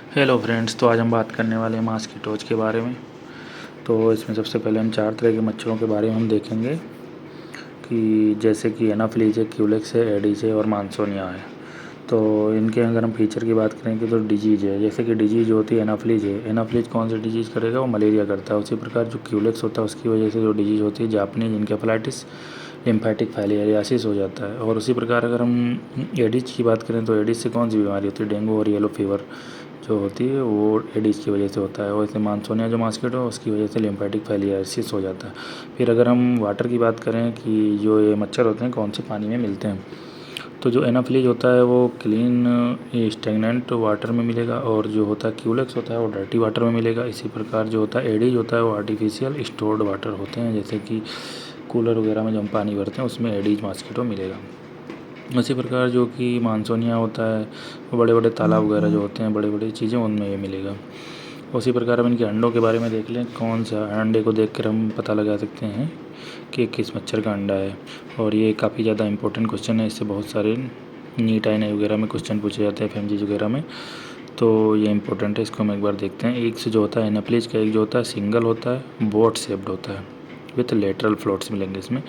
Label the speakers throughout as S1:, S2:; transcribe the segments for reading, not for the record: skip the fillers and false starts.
S1: Hello friends, तो आज हम बात करने वाले हैं मॉस्किटोज के बारे में। तो इसमें सबसे पहले हम 4 तरह के मच्छरों के बारे में हम देखेंगे कि जैसे कि एनाफ्लीज है, क्यूलेक्स है, एडिस है और मानसोनिया है। तो इनके अगर हम फीचर की बात करेंगे तो डिजीज़ है, जैसे कि डिजीज़ होती है एनाफ्लीज है। एनाफ्लीज कौन सी डिजीज़ करेगा? वो मलेरिया करता है। उसी प्रकार जो क्यूलेक्स होता है उसकी वजह से जो डिजीज़ होती है जापानीज इनकेफेलाइटिस, लिम्फेटिक फाइलेरियासिस हो जाता है। और उसी प्रकार अगर हम एडिस की बात करें तो एडिस से कौन सी बीमारी होती है? डेंगू और येलो फीवर जो होती है वो एडिस की वजह से होता है। और वैसे मानसोनिया जो मॉस्किटो है उसकी वजह से लिम्फेटिक फाइलियासिस हो जाता है। फिर अगर हम वाटर की बात करें कि जो ये मच्छर होते हैं कौन से पानी में मिलते हैं, तो जो एनाफ्लीज होता है वो क्लीन स्टेगनेंट वाटर में मिलेगा, और जो होता है क्यूलेक्स होता है वो डर्टी वाटर में मिलेगा। इसी प्रकार जो होता है एडिज होता है वो आर्टिफिशियल स्टोर्ड वाटर होते हैं, जैसे कि कूलर वगैरह में जो हम पानी भरते हैं उसमें एडिज मॉस्किटो मिलेगा। उसी प्रकार जो कि मानसोनिया होता है वो बड़े बड़े तालाब वगैरह जो होते हैं, बड़े बड़ी चीज़ें उनमें ये मिलेगा। उसी प्रकार हम इनके अंडों के बारे में देख लें, कौन सा अंडे को देख कर हम पता लगा सकते हैं कि किस मच्छर का अंडा है। और ये काफ़ी ज़्यादा इंपॉर्टेंट क्वेश्चन है, इससे बहुत सारे नीट आई वगैरह में क्वेश्चन पूछे जाते हैं, FMG वगैरह में। तो ये इंपॉर्टेंट है, इसको हम एक बार देखते हैं। एक से जो होता है एनाप्लीज का, एक जो होता है सिंगल होता है, बोट शेप्ड होता है विथ लेटरल फ्लोट्स मिलेंगे इसमें।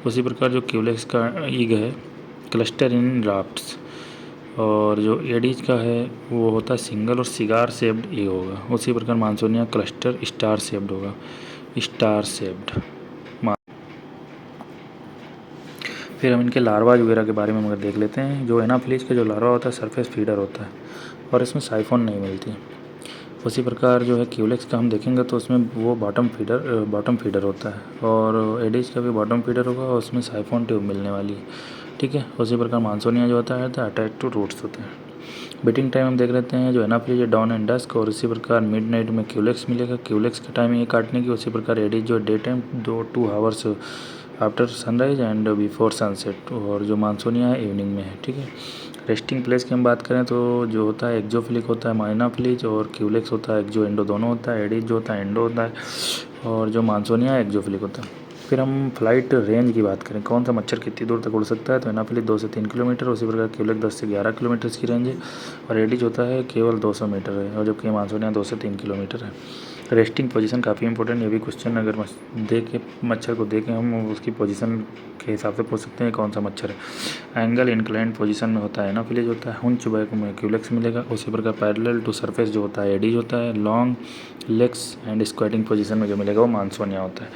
S1: उसी प्रकार जो क्यूलेक्स का ईग है, क्लस्टर इन राफ्ट्स। और जो एडीज का है वो होता है सिंगल और सिगार शेप्ड ये होगा। उसी प्रकार मानसोनिया क्लस्टर स्टार शेप्ड होगा, स्टार शेप्ड। फिर हम इनके लार्वा वगैरह के बारे में मगर देख लेते हैं। जो एनाफ्लीज का जो लार्वा होता है सरफेस फीडर होता है और इसमें साइफोन नहीं मिलती। उसी प्रकार जो है क्यूलेक्स का हम देखेंगे तो उसमें वो बॉटम फीडर होता है, और एडिस का भी बॉटम फीडर होगा और उसमें साइफोन ट्यूब मिलने वाली है। ठीक है। उसी प्रकार मानसोनिया जो होता है अटैच टू रूट्स होते हैं। बीटिंग टाइम हम देख लेते हैं, जो एनाफ्लीज है डॉन एंड डस्क, और इसी प्रकार मिड नाइट में क्यूलेक्स मिलेगा। क्यूलेक्स का टाइम ये काटने की। उसी प्रकार एडिस जो day time 2 hours after sunrise and before sunset, और जो मानसोनिया है इवनिंग में है। ठीक है। रेस्टिंग प्लेस की हम बात करें तो जो होता है एक्जोफिलिक होता है माइनाफ्लीज, और क्यूलेक्स होता है एक्जो एंडो दोनों होता है। एडिस जो होता है एंडो होता है, और जो मानसोनिया है एक्जोफिलिक होता है। फिर हम फ्लाइट रेंज की बात करें, कौन सा मच्छर कितनी दूर तक उड़ सकता है, तो एनाफ्लीज 2 से 3 किलोमीटर। उसी प्रकार क्यूलेक्स 10 से 11 किलोमीटर की रेंज है, और एडिस होता है केवल 200 मीटर है, और जबकि मानसोनिया 2 से 3 किलोमीटर है। रेस्टिंग पोजीशन काफ़ी इंपॉर्टेंट, ये भी क्वेश्चन अगर देख के मच्छर को देखें हम उसकी पोजीशन के हिसाब से पूछ सकते हैं कौन सा मच्छर है। एंगल इंक्लाइंड पोजीशन में होता है एनाफ्लीज होता है। हुंच बैक में क्यूलेक्स मिलेगा। उसी प्रकार पैरेलल टू सरफेस जो होता है एडिज होता है। Long legs and squatting position में जो मिलेगा वो मानसोनिया होता है।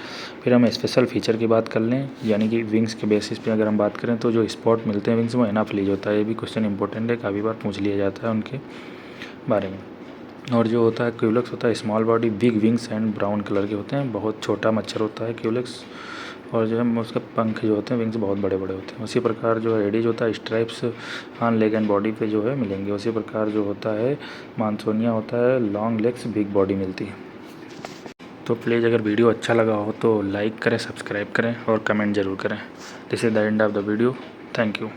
S1: फिर हम स्पेशल फीचर की बात कर लें, यानी कि विंग्स के बेसिस पे अगर हम बात करें तो जो स्पॉट मिलते हैं विंग्स में एनाफ्लीज होता है। ये भी क्वेश्चन इंपॉर्टेंट है, काफ़ी बार पूछ लिया जाता है उनके बारे में। और जो होता है क्यूलेक्स होता है small body big wings and brown colour के होते हैं, बहुत छोटा मच्छर होता है क्यूलेक्स। और जो है उसके पंख जो होते हैं विंग्स बहुत बड़े बड़े होते हैं। उसी प्रकार जो है एडिज होता है stripes on leg and body पे जो है मिलेंगे। उसी प्रकार जो होता है मानसोनिया होता है लॉन्ग लेग्स बिग बॉडी मिलती है। तो प्लीज़ अगर वीडियो अच्छा लगा हो तो लाइक करें, सब्सक्राइब करें और कमेंट ज़रूर करें। This is the end of the video. Thank you.